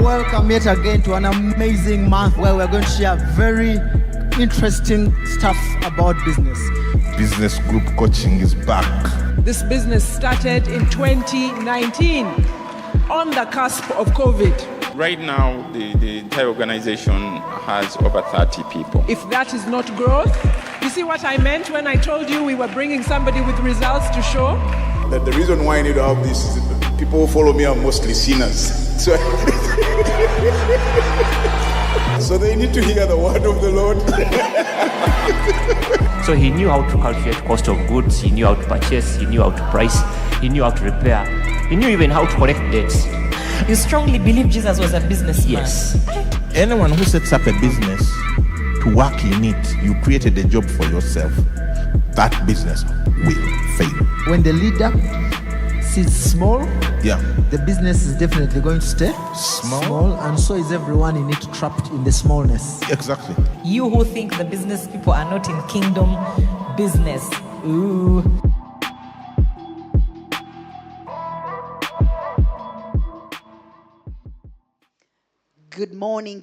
Welcome yet again to an amazing month where we're going to share very interesting stuff about business. Business group coaching is back. This business started in 2019 on the cusp of COVID. Right now, the entire organization has over 30 people. If that is not growth, you see what I meant when I told you we were bringing somebody with results to show? That the reason why I need to have this is that people who follow me are mostly sinners. So they need to hear the word of the Lord. So he knew how to calculate cost of goods, he knew how to purchase, he knew how to price, he knew how to repair, he knew even how to collect debts. You strongly believe Jesus was a businessman? Yes. Anyone who sets up a business to work in it, you created a job for yourself, that business will fail. When the leader sees small, the business is definitely going to stay small, and so is everyone in it, trapped in the smallness. Exactly. You who think the business people are not in kingdom business. Ooh. Good morning,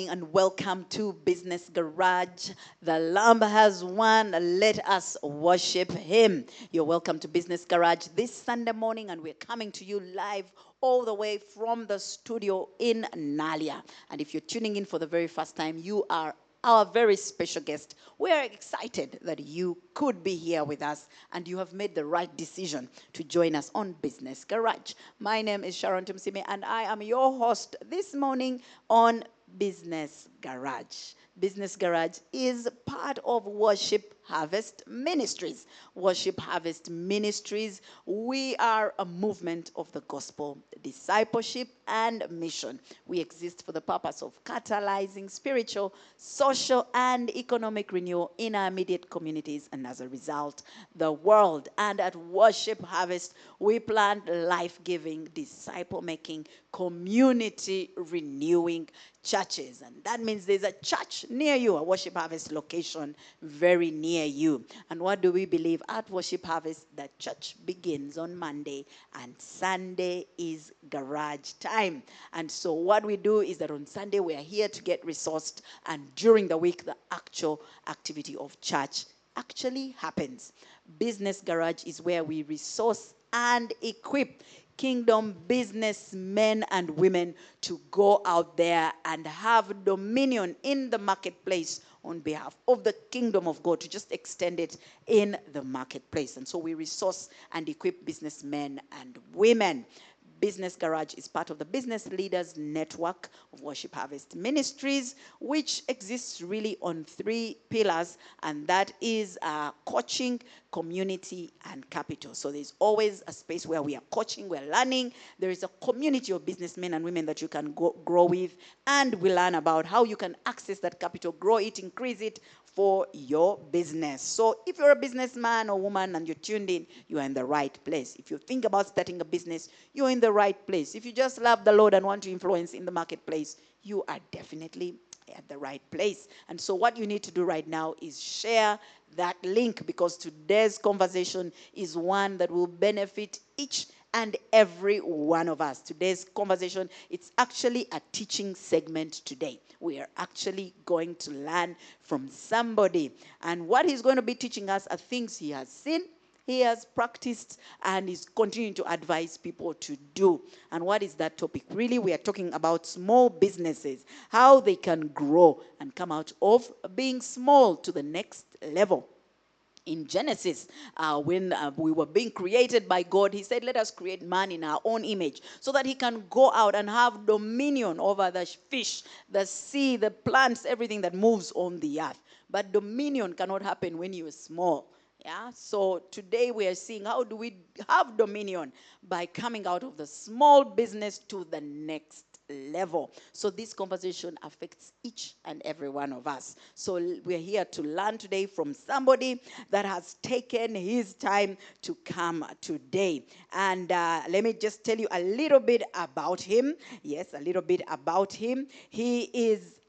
and welcome to Business Garage. The Lamb has won. Let us worship him. You're welcome to Business Garage this Sunday morning, and we're coming to you live all the way from the studio in Nalia. And if you're tuning in for the very first time, you are our very special guest. We are excited that you could be here with us, and you have made the right decision to join us on Business Garage. My name is Sharon Tumsime, and I am your host this morning on Business Garage. Business Garage is part of Worship Harvest Ministries. Worship Harvest Ministries, we are a movement of the gospel, discipleship, and mission. We exist for the purpose of catalyzing spiritual, social, and economic renewal in our immediate communities, and as a result, the world. And at Worship Harvest, we plant life-giving, disciple-making, community-renewing churches. And that means there's a church near you, a Worship Harvest location very near you. And what do we believe at Worship Harvest? The church begins on Monday, and Sunday is garage time. And so what we do is that on Sunday we are here to get resourced, and during the week the actual activity of church actually happens. Business Garage is where we resource and equip kingdom businessmen and women to go out there and have dominion in the marketplace on behalf of the kingdom of God, to just extend it in the marketplace. And so we resource and equip businessmen and women. Business Garage is part of the Business Leaders Network of Worship Harvest Ministries, which exists really on 3 pillars, and that is coaching, community, and capital. So there's always a space where we are coaching, we're learning. There is a community of businessmen and women that you can grow with, and we learn about how you can access that capital, grow it, increase it for your business. So if you're a businessman or woman and you're tuned in, you are in the right place. If you think about starting a business, you're in the right place. If you just love the Lord and want to influence in the marketplace, you are definitely at the right place. And so what you need to do right now is share that link, because today's conversation is one that will benefit each and every one of us. Today's conversation, it's actually a teaching segment today. We are actually going to learn from somebody. And what he's going to be teaching us are things he has seen, he has practiced, and is continuing to advise people to do. And what is that topic? Really, we are talking about small businesses, how they can grow and come out of being small to the next level. In Genesis, when we were being created by God, he said, let us create man in our own image, so that he can go out and have dominion over the fish, the sea, the plants, everything that moves on the earth. But dominion cannot happen when you are small. Yeah, so today we are seeing how do we have dominion by coming out of the small business to the next level. So this conversation affects each and every one of us. So we're here to learn today from somebody that has taken his time to come today. And let me just tell you a little bit about him. Yes, a little bit about him. He is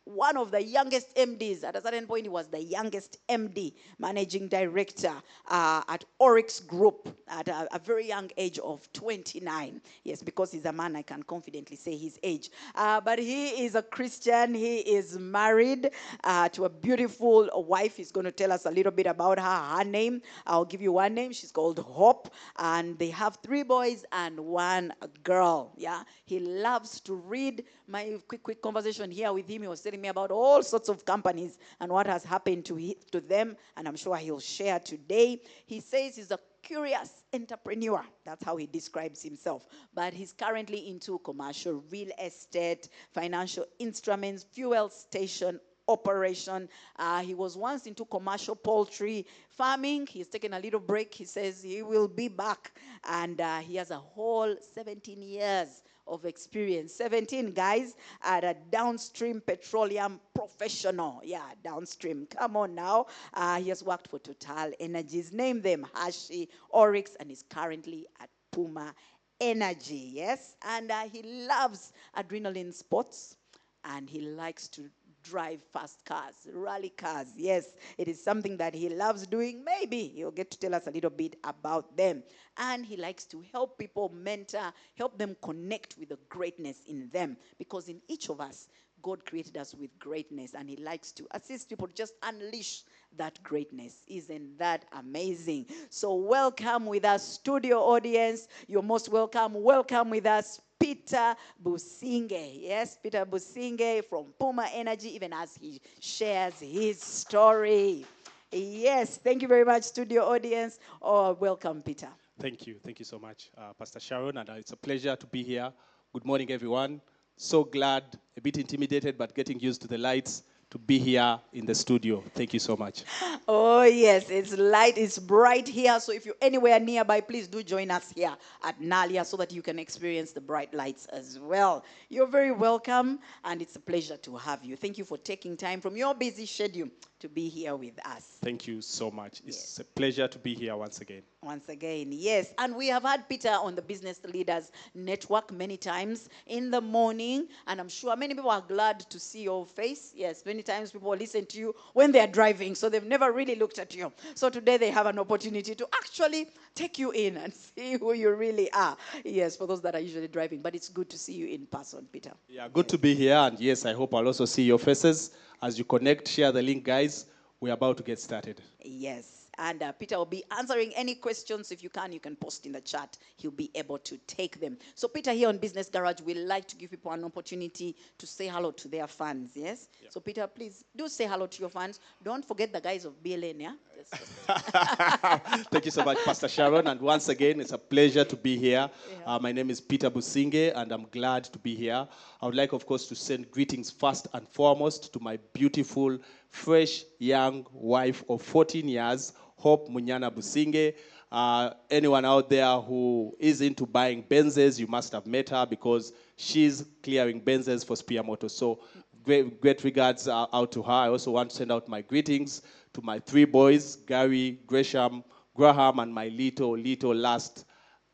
one of the youngest MDs. At a certain point, he was the youngest MD, managing director at Oryx Group at a very young age of 29. Yes, because he's a man, I can confidently say his age. But he is a Christian. He is married to a beautiful wife. He's going to tell us a little bit about her. Her name, I'll give you one name. She's called Hope. And they have 3 boys and 1 girl. Yeah, he loves to read. My quick conversation here with him, he was telling me about all sorts of companies and what has happened to them, and I'm sure he'll share today. He says he's a curious entrepreneur. That's how he describes himself. But he's currently into commercial real estate, financial instruments, fuel station operation. He was once into commercial poultry farming. He's taken a little break. He says he will be back. And he has a whole 17 years of experience. 17 guys at a downstream petroleum professional. Yeah, downstream. Come on now. He has worked for Total Energies. Name them Hashi, Oryx, and is currently at Puma Energy. Yes, and he loves adrenaline sports, and he likes to drive fast cars, rally cars. Yes, it is something that he loves doing. Maybe he'll get to tell us a little bit about them. And he likes to help people mentor, help them connect with the greatness in them. Because in each of us, God created us with greatness, and he likes to assist people to just unleash that greatness. Isn't that amazing? So welcome with us, studio audience. You're most welcome. Welcome with us, Peter Businge. Yes, Peter Businge from Puma Energy, even as he shares his story. Yes, thank you very much, studio audience. Oh, welcome, Peter. Thank you so much, Pastor Sharon, and it's a pleasure to be here. Good morning, everyone. So glad, a bit intimidated, but getting used to the lights to be here in the studio. Thank you so much. Oh, yes, it's light, it's bright here. So if you're anywhere nearby, please do join us here at Nalia so that you can experience the bright lights as well. You're very welcome, and it's a pleasure to have you. Thank you for taking time from your busy schedule to be here with us. Thank you so much. It's a pleasure to be here once again. Once again, yes. And we have had Peter on the Business Leaders Network many times in the morning, and I'm sure many people are glad to see your face. Yes, many times people listen to you when they're driving, so they've never really looked at you. So today they have an opportunity to actually take you in and see who you really are. Yes, for those that are usually driving, but it's good to see you in person, Peter. Yeah, good to be here, and yes, I hope I'll also see your faces as you connect. Share the link, guys. We're about to get started. Yes. And Peter will be answering any questions. If you can post in the chat. He'll be able to take them. So Peter, here on Business Garage, we like to give people an opportunity to say hello to their fans, yes? Yeah. So Peter, please do say hello to your fans. Don't forget the guys of BLN, yeah? Thank you so much, Pastor Sharon. And once again, it's a pleasure to be here. Yeah. My name is Peter Businge, and I'm glad to be here. I would like, of course, to send greetings first and foremost to my beautiful, fresh, young wife of 14 years, Hope Munyana Businge. Anyone out there who is into buying Benzes, you must have met her because she's clearing Benzes for Spear Motors. So great regards out to her. I also want to send out my greetings to my 3 boys, Gary, Graham, and my little last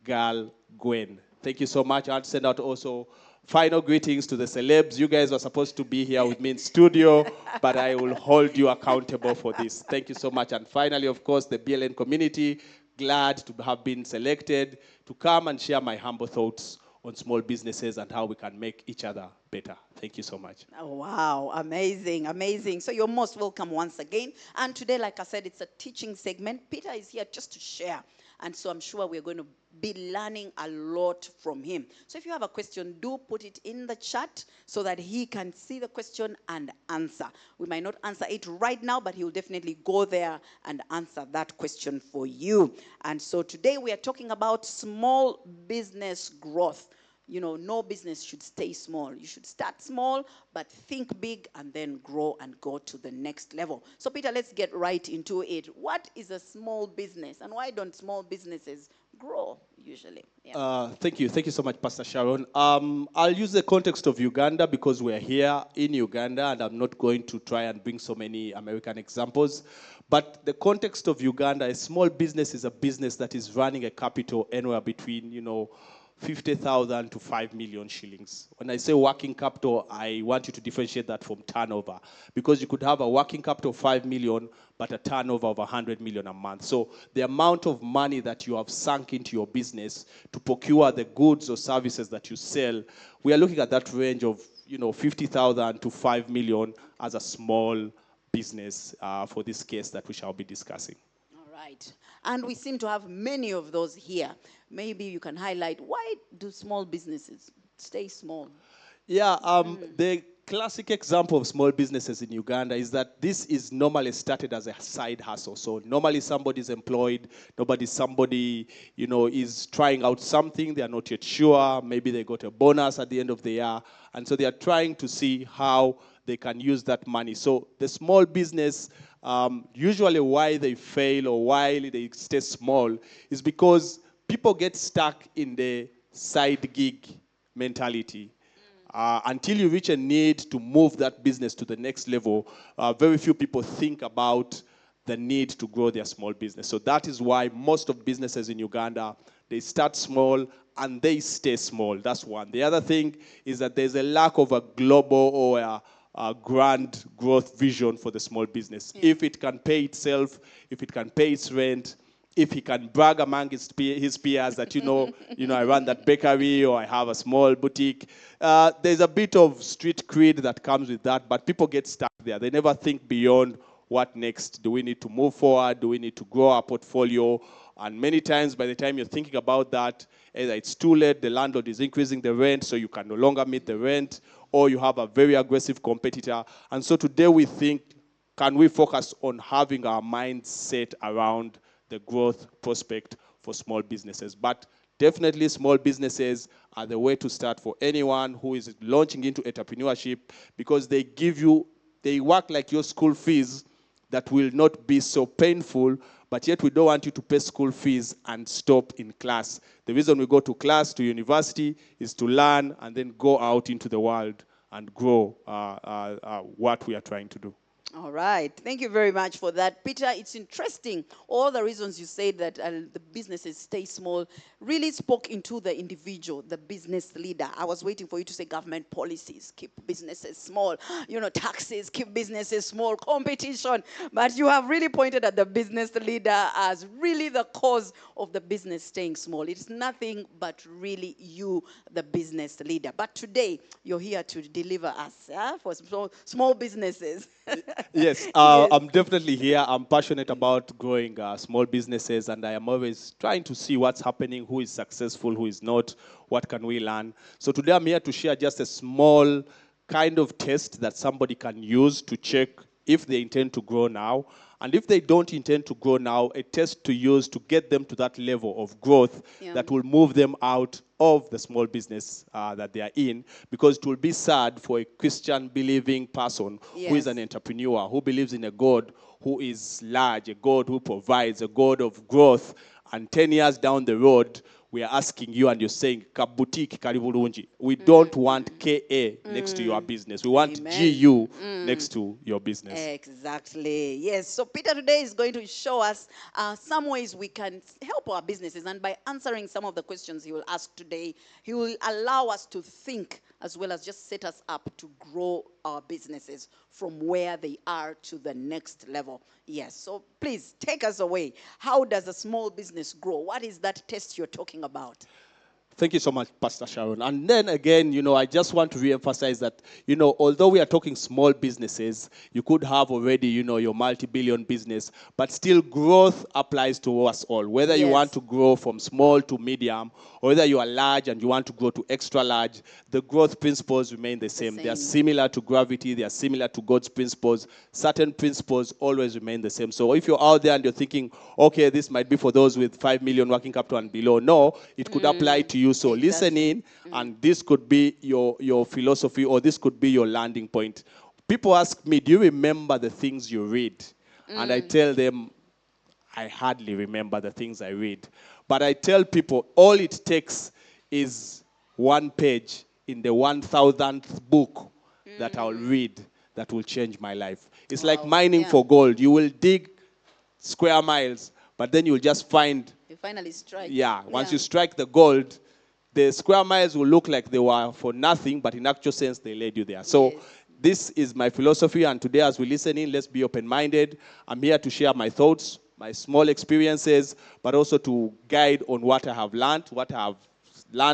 girl, Gwen. Thank you so much. I want to send out also final greetings to the celebs. You guys were supposed to be here with me in studio, but I will hold you accountable for this. Thank you so much. And finally, of course, the BLN community, glad to have been selected to come and share my humble thoughts on small businesses and how we can make each other better. Thank you so much. Oh, wow, amazing, amazing. So you're most welcome once again. And today, like I said, it's a teaching segment. Peter is here just to share. And so I'm sure we're going to be learning a lot from him. So if you have a question, do put it in the chat so that he can see the question and answer. We might not answer it right now, but he will definitely go there and answer that question for you. And so today we are talking about small business growth. You know, no business should stay small. You should start small, but think big and then grow and go to the next level. So, Peter, let's get right into it. What is a small business, and why don't small businesses grow usually? Yeah. Thank you so much, Pastor Sharon. I'll use the context of Uganda because we're here in Uganda, and I'm not going to try and bring so many American examples. But the context of Uganda, a small business is a business that is running a capital anywhere between, 50,000 to 5 million shillings. When I say working capital, I want you to differentiate that from turnover, because you could have a working capital of 5 million, but a turnover of 100 million a month. So the amount of money that you have sunk into your business to procure the goods or services that you sell, we are looking at that range of 50,000 to 5 million as a small business for this case that we shall be discussing. Right. And we seem to have many of those here. Maybe you can highlight, why do small businesses stay small? Yeah, the classic example of small businesses in Uganda is that this is normally started as a side hustle. So normally somebody's employed, somebody is trying out something, they are not yet sure, maybe they got a bonus at the end of the year, and so they are trying to see how they can use that money. So the small business, usually why they fail or why they stay small is because people get stuck in the side gig mentality. Until you reach a need to move that business to the next level, very few people think about the need to grow their small business. So that is why most of businesses in Uganda, they start small and they stay small. That's one. The other thing is that there's a lack of a global or a grand growth vision for the small business. Yeah. If it can pay itself, if it can pay its rent, if he can brag among his peers that, I run that bakery or I have a small boutique. There's a bit of street cred that comes with that, but people get stuck there. They never think beyond what next. Do we need to move forward? Do we need to grow our portfolio? And many times, by the time you're thinking about that, either it's too late, the landlord is increasing the rent, so you can no longer meet the rent, or you have a very aggressive competitor. And so today we think, can we focus on having our mind set around the growth prospect for small businesses? But definitely small businesses are the way to start for anyone who is launching into entrepreneurship, because they work like your school fees that will not be so painful, but yet we don't want you to pay school fees and stop in class. The reason we go to class, to university, is to learn and then go out into the world and grow what we are trying to do. All right. Thank you very much for that, Peter. It's interesting. All the reasons you said that the businesses stay small really spoke into the individual, the business leader. I was waiting for you to say government policies keep businesses small, taxes keep businesses small, competition. But you have really pointed at the business leader as really the cause of the business staying small. It's nothing but really you, the business leader. But today, you're here to deliver us for small businesses. Yes, I'm definitely here. I'm passionate about growing small businesses, and I am always trying to see what's happening, who is successful, who is not, what can we learn. So today I'm here to share just a small kind of test that somebody can use to check if they intend to grow now. And if they don't intend to grow now, a test to use to get them to that level of growth that will move them out of the small business that they are in. Because it will be sad for a Christian believing person who is an entrepreneur, who believes in a God who is large, a God who provides, a God of growth. And 10 years down the road, we are asking you and you're saying, Kabutik Karibulunji. We don't want KA next to your business. We want GU next to your business. Exactly. Yes. So Peter today is going to show us some ways we can help our businesses. And by answering some of the questions he will ask today, he will allow us to think as well as just set us up to grow our businesses from where they are to the next level. Yes, so please take us away. How does a small business grow? What is that test you're talking about? Thank you so much, Pastor Sharon. And then again, I just want to reemphasize that, although we are talking small businesses, you could have already, your multi-billion business, but still growth applies to us all. Whether you want to grow from small to medium, or whether you are large and you want to grow to extra large, the growth principles remain the same. They are similar to gravity. They are similar to God's principles. Certain principles always remain the same. So if you're out there and you're thinking, okay, this might be for those with 5 million working capital and below, no, it could apply to you. So listen in, and this could be your philosophy, or this could be your landing point. People ask me, do you remember the things you read? And I tell them, I hardly remember the things I read. But I tell people, all it takes is one page in the 1,000th book that I'll read that will change my life. It's like mining for gold. You will dig square miles, but then you'll just find... You finally strike. Once you strike the gold, the square miles will look like they were for nothing, but in actual sense, they led you there. So this is my philosophy, and today as we listen in, let's be open-minded. I'm here to share my thoughts, my small experiences, but also to guide on what I have learned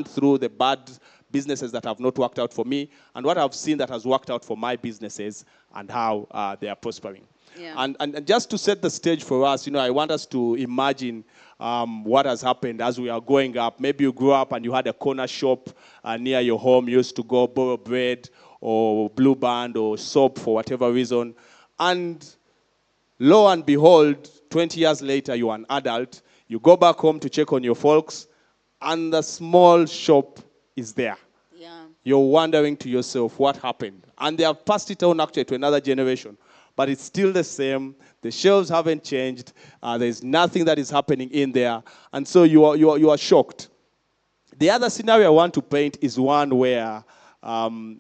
through the bad businesses that have not worked out for me, and what I've seen that has worked out for my businesses and how they are prospering. Yeah. And just to set the stage for us, I want us to imagine what has happened as we are growing up. Maybe you grew up and you had a corner shop near your home. You used to go borrow bread or Blue Band or soap for whatever reason. And lo and behold, 20 years later, you're an adult. You go back home to check on your folks, and the small shop is there. Yeah. You're wondering to yourself, what happened? And they have passed it on actually to another generation. But it's still the same. The shelves haven't changed. There's nothing that is happening in there. And so you are shocked. The other scenario I want to paint is one where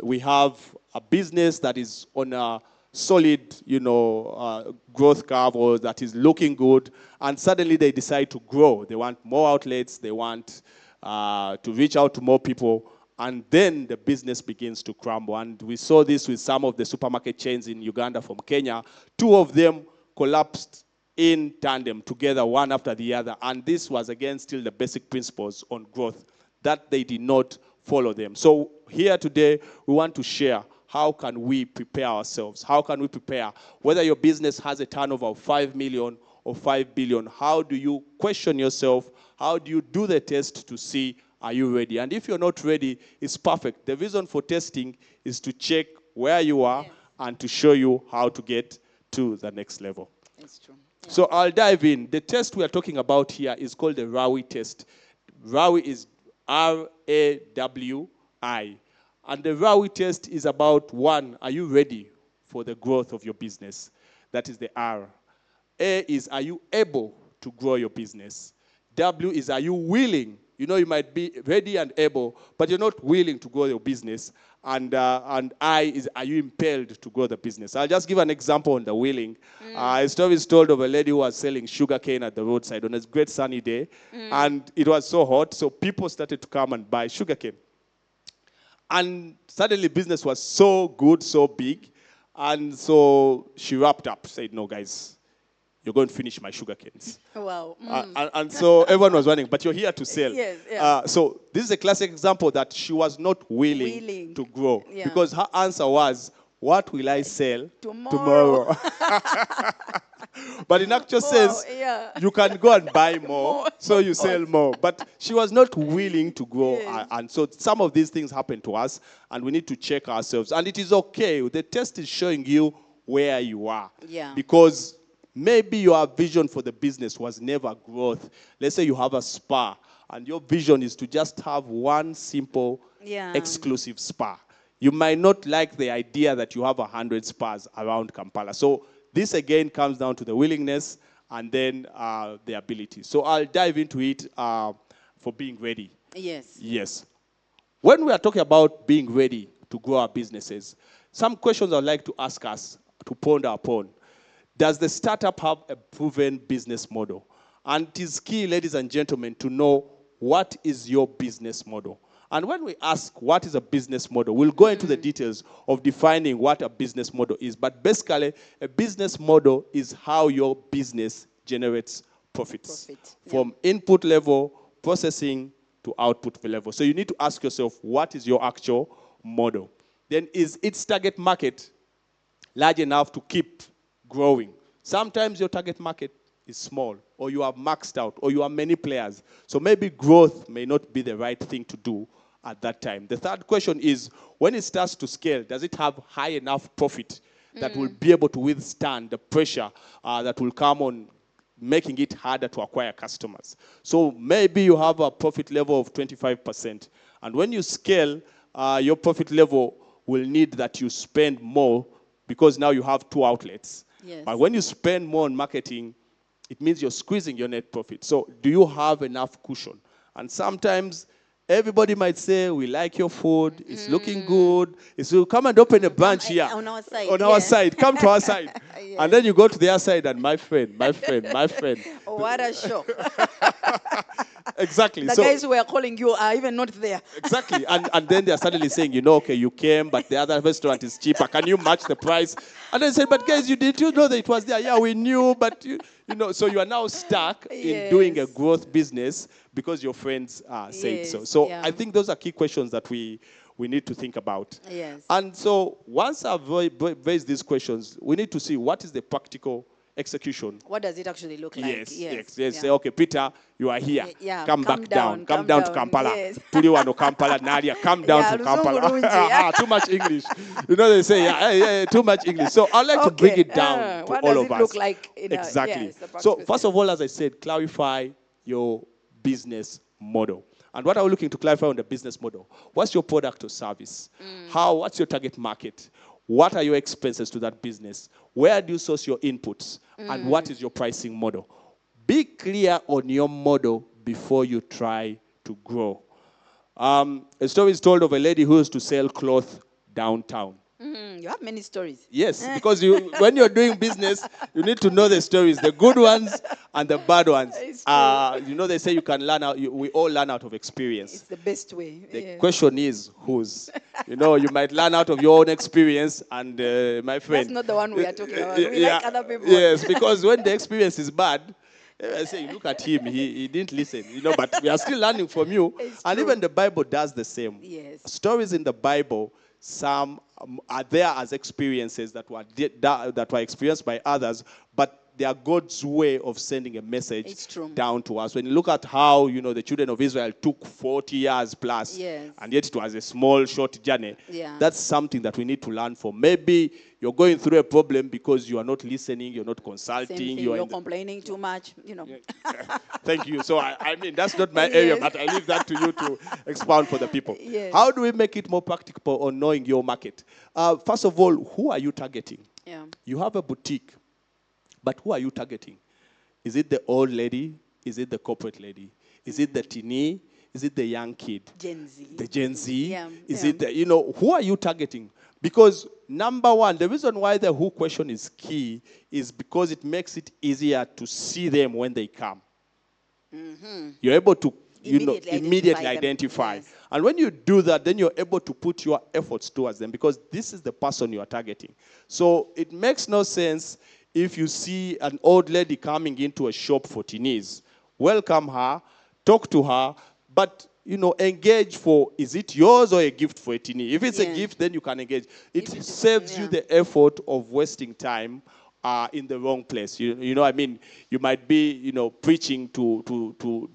we have a business that is on a solid, growth curve, or that is looking good, and suddenly they decide to grow. They want more outlets. They want to reach out to more people. And then the business begins to crumble. And we saw this with some of the supermarket chains in Uganda from Kenya. 2 of them collapsed in tandem together, one after the other. And this was, again, still the basic principles on growth, that they did not follow them. So here today, we want to share how can we prepare ourselves? How can we prepare? Whether your business has a turnover of 5 million or 5 billion, how do you question yourself? How do you do the test to see, are you ready? And if you're not ready, it's perfect. The reason for testing is to check where you are and to show you how to get to the next level. It's true. Yeah. So I'll dive in. The test we are talking about here is called the RAR test. RAR is R-A-W-I. And the RAR test is about, 1, are you ready for the growth of your business? That is the R. A is, are you able to grow your business? W is, are you willing? You might be ready and able, but you're not willing to grow your business. And I is, are you impelled to grow the business? I'll just give an example on the willing. A story is told of a lady who was selling sugarcane at the roadside on a great sunny day. And it was so hot, so people started to come and buy sugarcane. And suddenly business was so good, so big. And so she wrapped up, said, no, guys, you're going to finish my sugar canes. Wow. And so everyone was running, but you're here to sell. Yes, yeah. So this is a classic example that she was not willing to grow. Yeah. Because her answer was, what will I sell Tomorrow. But in actual sense, you can go and buy more, so you sell more. But she was not willing to grow. Yes. And so some of these things happen to us, and we need to check ourselves. And it is okay. The test is showing you where you are. Yeah. Because maybe your vision for the business was never growth. Let's say you have a spa, and your vision is to just have one simple, exclusive spa. You might not like the idea that you have 100 spas around Kampala. So this, again, comes down to the willingness and then the ability. So I'll dive into it for being ready. Yes. Yes. When we are talking about being ready to grow our businesses, some questions I'd like to ask us to ponder upon. Does the startup have a proven business model? And it is key, ladies and gentlemen, to know what is your business model. And when we ask what is a business model, we'll go into the details of defining what a business model is. But basically, a business model is how your business generates profits. From input level, processing, to output level. So you need to ask yourself, what is your actual model? Then is its target market large enough to keep growing? Sometimes your target market is small, or you are maxed out, or you are many players. So maybe growth may not be the right thing to do at that time. The third question is, when it starts to scale, does it have high enough profit that will be able to withstand the pressure that will come on making it harder to acquire customers? So maybe you have a profit level of 25%. And when you scale, your profit level will need that you spend more because now you have 2 outlets. Yes. But when you spend more on marketing, it means you're squeezing your net profit. So do you have enough cushion? And sometimes everybody might say, we like your food, it's looking good. So come and open a branch here. On our side. On our side. Come to our side. And then you go to their side and my friend. What a shock. Exactly. The guys who were calling you are even not there. Exactly. And then they're suddenly saying, okay, you came, but the other restaurant is cheaper. Can you match the price? And I said, but guys, you know that it was there? Yeah, we knew, but you know, so you are now stuck in doing a growth business because your friends said so. So I think those are key questions that we need to think about. Yes. And so once I've raised these questions, we need to see what is the practical execution. What does it actually look like? Yes. Say, okay, Peter, you are here. Come back down. Come down to Kampala. Yes. Tuliwano Kampala, Nadia, come down to Kampala. Too much English. You know, they say, too much English. So I'd like to bring it down to all of us. What does it look like? Exactly. So first of all, as I said, clarify your business model. And what are we looking to clarify on the business model? What's your product or service? What's your target market? What are your expenses to that business? Where do you source your inputs? And what is your pricing model? Be clear on your model before you try to grow. A story is told of a lady who used to sell cloth downtown. You have many stories. Yes, because when you're doing business, you need to know the stories, the good ones and the bad ones. You know, they say you can learn out. We all learn out of experience. It's the best way. The question is whose. You know, you might learn out of your own experience, and my friend. That's not the one we are talking about. We like other people. Yes, because when the experience is bad, I say, look at him. He didn't listen. You know, but we are still learning from you. And even the Bible does the same. Yes. Stories in the Bible. Some are there as experiences that were experienced by others, but they are God's way of sending a message down to us. When you look at how, the children of Israel took 40 years plus, and yet it was a small, short journey, that's something that we need to learn from. Maybe you're going through a problem because you are not listening, you're not consulting. You're complaining too much, Thank you. So, I mean, that's not my area, but I leave that to you to expound for the people. Yes. How do we make it more practical on knowing your market? First of all, who are you targeting? You have a boutique. But who are you targeting? Is it the old lady? Is it the corporate lady? Is it the teenie? Is it the young kid? Gen Z. The Gen Z? Yeah. Is it the, who are you targeting? Because number one, the reason why the who question is key is because it makes it easier to see them when they come. You're able to immediately identify. Yes. And when you do that, then you're able to put your efforts towards them because this is the person you are targeting. So it makes no sense if you see an old lady coming into a shop for teenies. Welcome her, talk to her, but engage for, is it yours or a gift for a teenie? If it's a gift, then you can engage. It saves you the effort of wasting time in the wrong place. You might be, preaching to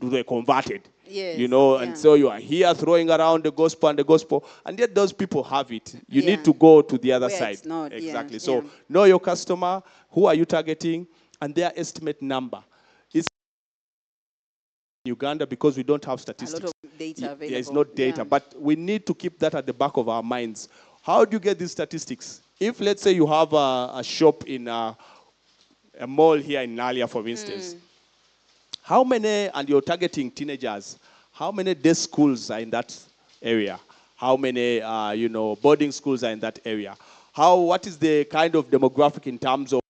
the converted. Yes, and so you are here throwing around the gospel, and yet those people have it. You need to go to the other side. It's not. Exactly. So know your customer, who are you targeting, and their estimate number. It's in Uganda because we don't have statistics. A lot of data available. There's no data, but we need to keep that at the back of our minds. How do you get these statistics? If, let's say, you have a shop in a mall here in Nalia, for instance, how many, and you're targeting teenagers, how many day schools are in that area? How many, boarding schools are in that area? What is the kind of demographic in terms of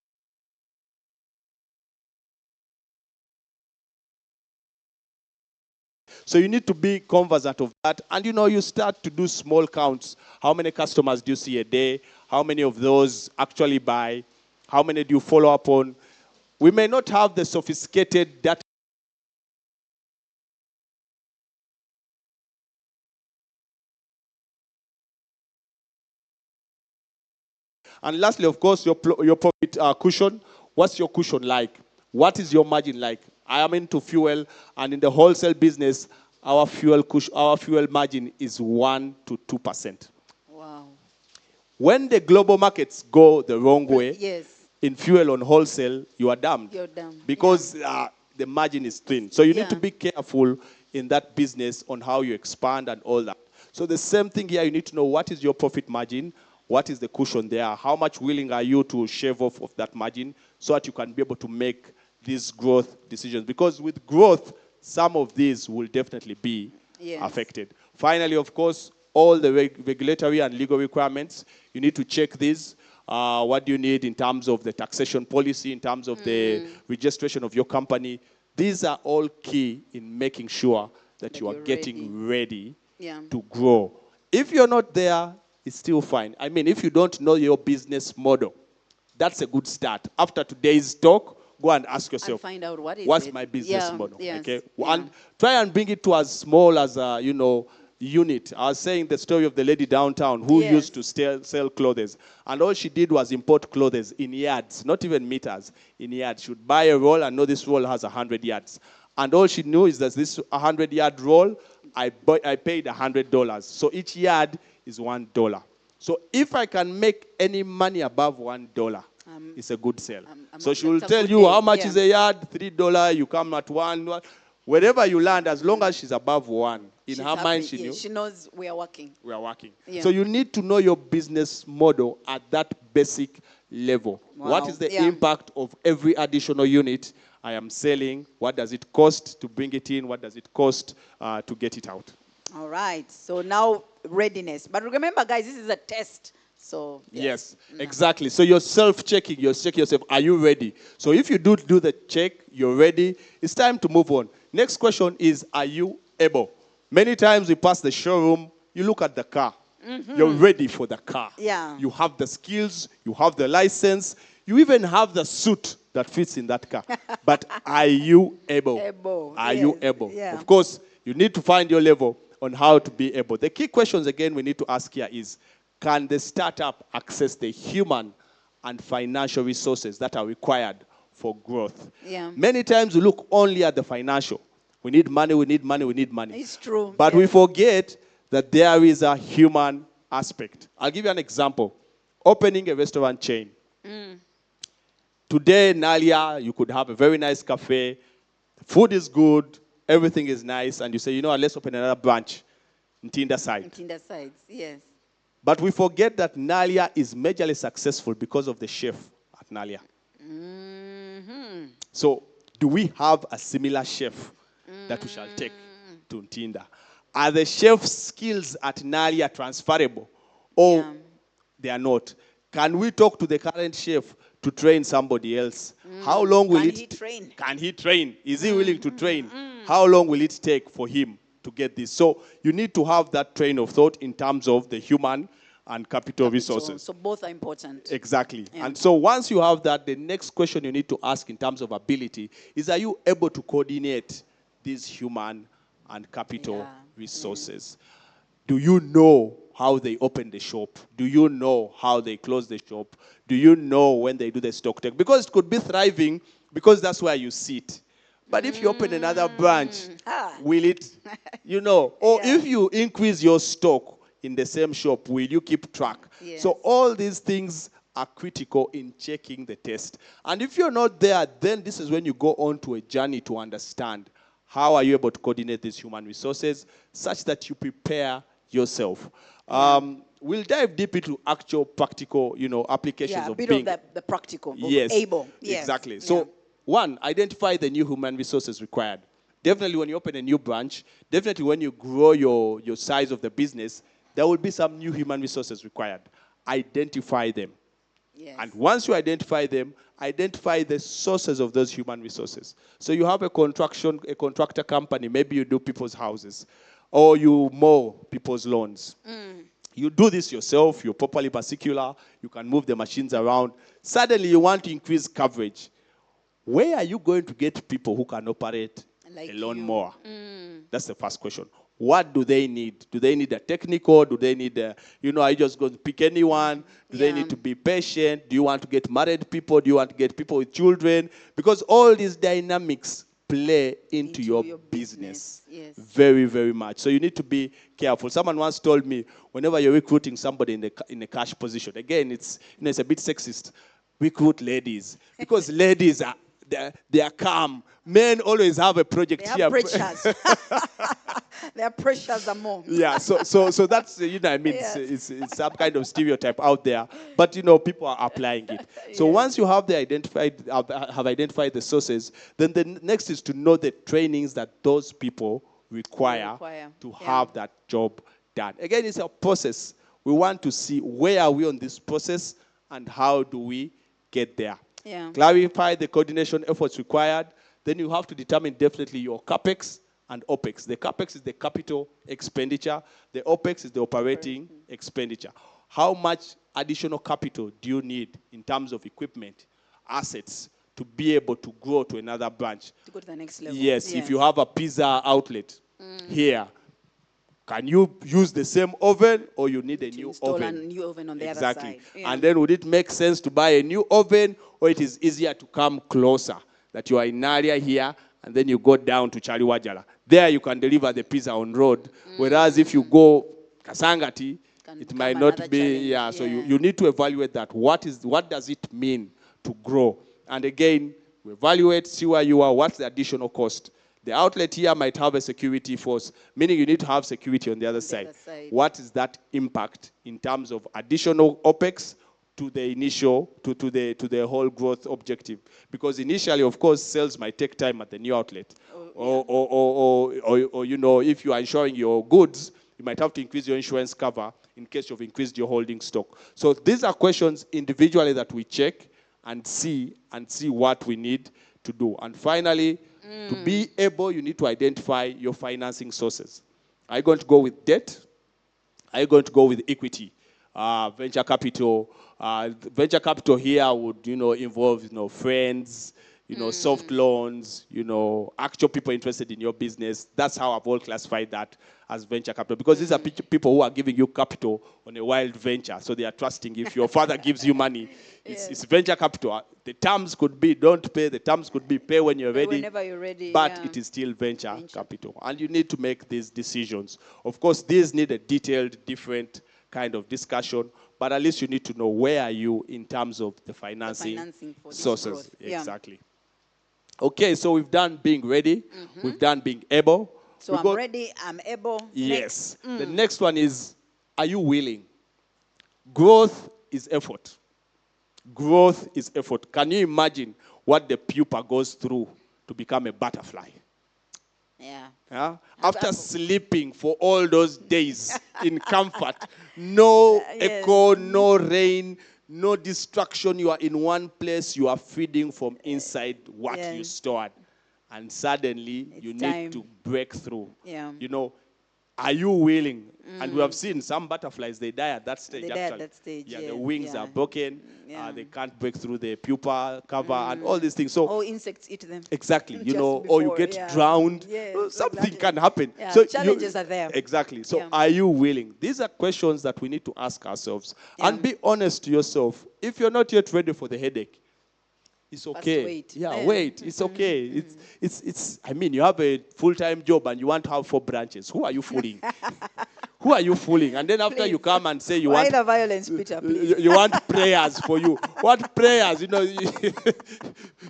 So you need to be conversant of that. And, you start to do small counts. How many customers do you see a day? How many of those actually buy? How many do you follow up on? We may not have the sophisticated data. And lastly, of course, your profit cushion. What's your cushion like? What is your margin like? I am into fuel, and in the wholesale business, our fuel margin is 1 to 2%. Wow. When the global markets go the wrong way, Yes. in fuel on wholesale, you are damned. You're damned. Because the margin is thin. So you need to be careful in that business on how you expand and all that. So the same thing here, you need to know what is your profit margin, what is the cushion there, how much willing are you to shave off of that margin so that you can be able to make these growth decisions. Because with growth, some of these will definitely be affected. Finally, of course, all the regulatory and legal requirements, you need to check these. What do you need in terms of the taxation policy, in terms of the registration of your company? These are all key in making sure that you are you're getting ready Yeah. to grow. If you're not there, it's still fine. I mean, if you don't know your business model, that's a good start. After today's talk, go and ask yourself, find out what is what's it. my business Yeah, model? yes, Okay, yeah. and try and bring it to as small as a unit. I was saying the story of the lady downtown who Yes. used to sell clothes, and all she did was import clothes in yards, not even meters, in yards. She would buy a roll and know this roll has 100 yards, and all she knew is that this 100-yard roll, I paid $100. So each yard is $1. So if I can make any money above $1, it's a good sale. So she will that's a tell good you day, how much yeah. is a yard, $3. You come at one. Wherever you land, as long as she's above one, in She's her happy. mind she Yeah, knew she knows we are working. we are working. Yeah. So you need to know your business model at that basic level. What Wow. is the Yeah. impact of every additional unit I am selling? What does it cost to bring it in? What does it cost to get it out? All right. So now readiness. But remember, guys, this is a test. So Yes, exactly. So you're self-checking. You're checking yourself. Are you ready? So if you do the check, you're ready. It's time to move on. Next question is, are you able? Many times we pass the showroom, you look at the car. You're ready for the car. Yeah. You have the skills. You have the license. You even have the suit that fits in that car. But are you able? Able, Are you yes, able? yeah. Of course, you need to find your level on how to be able. The key questions, again, we need to ask here is, can the startup access the human and financial resources that are required for growth? Yeah. Many times we look only at the financial. We need money, we need money, we need money. It's true. But yes. we forget that there is a human aspect. I'll give you an example. Opening a restaurant chain. Today, Nalia, you could have a very nice cafe. Food is good, everything is nice, and you say, let's open another branch in Tinder side. Tinder sides, yes. But we forget that Nalia is majorly successful because of the chef at Nalia. So, do we have a similar chef that we shall take to Tinder? Are the chef's skills at Nalia transferable? Or they are not? Can we talk to the current chef to train somebody else? How long will Can it he train? Can he train? Is he willing to train? How long will it take for him to get this? So you need to have that train of thought in terms of the human and capital resources. So both are important. Exactly. Yeah. And so once you have that, the next question you need to ask in terms of ability is, are you able to coordinate these human and capital resources? Do you know how they open the shop? Do you know how they close the shop? Do you know when they do the stock take? Because it could be thriving because that's where you sit. But if you open another branch, will it, or if you increase your stock in the same shop, will you keep track? Yes. So all these things are critical in checking the test. And if you're not there, then this is when you go on to a journey to understand how are you able to coordinate these human resources such that you prepare yourself. We'll dive deep into actual practical, applications Yeah, a of bit being of the practical, of yes, able. Yes. exactly. So, one, identify the new human resources required. Definitely when you open a new branch, definitely when you grow your size of the business, there will be some new human resources required. Identify them. Yes. And once you identify them, identify the sources of those human resources. So you have a contractor company, maybe you do people's houses, or you mow people's lawns. You do this yourself, you're properly particular, you can move the machines around. Suddenly you want to increase coverage. Where are you going to get people who can operate Like a lawnmower? That's the first question. What do they need? Do they need a technical? Do they need are you just going to pick anyone? Do they need to be patient? Do you want to get married people? Do you want to get people with children? Because all these dynamics play into your business. Yes. Very, very much. So you need to be careful. Someone once told me, whenever you're recruiting somebody in a cash position, again, it's a bit sexist. Recruit ladies because ladies they are calm. Men always have a project They here. have pressures. Their pressures are more. Yeah, so that's Yes. it's some kind of stereotype out there, but people are applying it. So once you have identified the sources, then the next is to know the trainings that those people require to have that job done. Again, it's a process. We want to see where are we on this process and how do we get there. Yeah. Clarify the coordination efforts required. then you have to determine definitely your CAPEX and OPEX. The CAPEX is the capital expenditure. The OPEX is the operating expenditure. How much additional capital do you need in terms of equipment, assets, to be able to grow to another branch? To go to the next level. Yes, if you have a pizza outlet here, can you use the same oven or you need a new install oven? a new oven on the other Exactly. side. Yeah. And then would it make sense to buy a new oven, or it is easier to come closer? That you are in area here and then you go down to Chaliwajala. There you can deliver the pizza on road. Whereas if you go Kasangati, it might not be, challenge. so you need to evaluate that. What does it mean to grow? And again, we evaluate, see where you are, what's the additional cost. The outlet here might have a security force, meaning you need to have security on the other side. What is that impact in terms of additional OPEX to the initial, to the whole growth objective? Because initially, of course, sales might take time at the new outlet. Or you know, if you are insuring your goods, you might have to increase your insurance cover in case you've increased your holding stock. So these are questions individually that we check and see what we need to do. And finally, to be able, you need to identify your financing sources. Are you going to go with debt? Are you going to go with equity? Venture capital. Venture capital here would, involve, friends, soft loans, actual people interested in your business. That's how I've all classified that as venture capital. Because these are people who are giving you capital on a wild venture. So they are trusting. If your father gives you money, it's venture capital. The terms could be don't pay. The terms could be pay when you're ready. Whenever you're ready. But it is still venture capital. And you need to make these decisions. Of course, these need a detailed, different kind of discussion. But at least you need to know where are you in terms of the financing for sources. growth. Exactly. Okay, so we've done being ready. We've done being able. So I'm ready, I'm able. Yes. The next one is, are you willing? Growth is effort. Growth is effort. Can you imagine what the pupa goes through to become a butterfly? Yeah. After sleeping for all those days in comfort, no echo, no rain, no distraction. You are in one place. You are feeding from inside what you stored. And suddenly, you need to break through. Yeah. Are you willing? And we have seen some butterflies, they die at that stage. They die at that stage, Yeah, yes. the wings Yeah. are broken. Yeah. They can't break through the pupa cover and all these things. So Or insects eat them. exactly, Just or you before, get drowned. Yes, Something exactly. can happen. Yeah, So challenges are there. Exactly. So are you willing? These are questions that we need to ask ourselves. And be honest to yourself. If you're not yet ready for the headache, it's okay. Wait. Wait. It's okay. It's. I mean, you have a full-time job and you want to have 4 branches. Who are you fooling? Who are you fooling? And then after you come and say you Why want the violence, Peter, please? you want prayers for you. What prayers?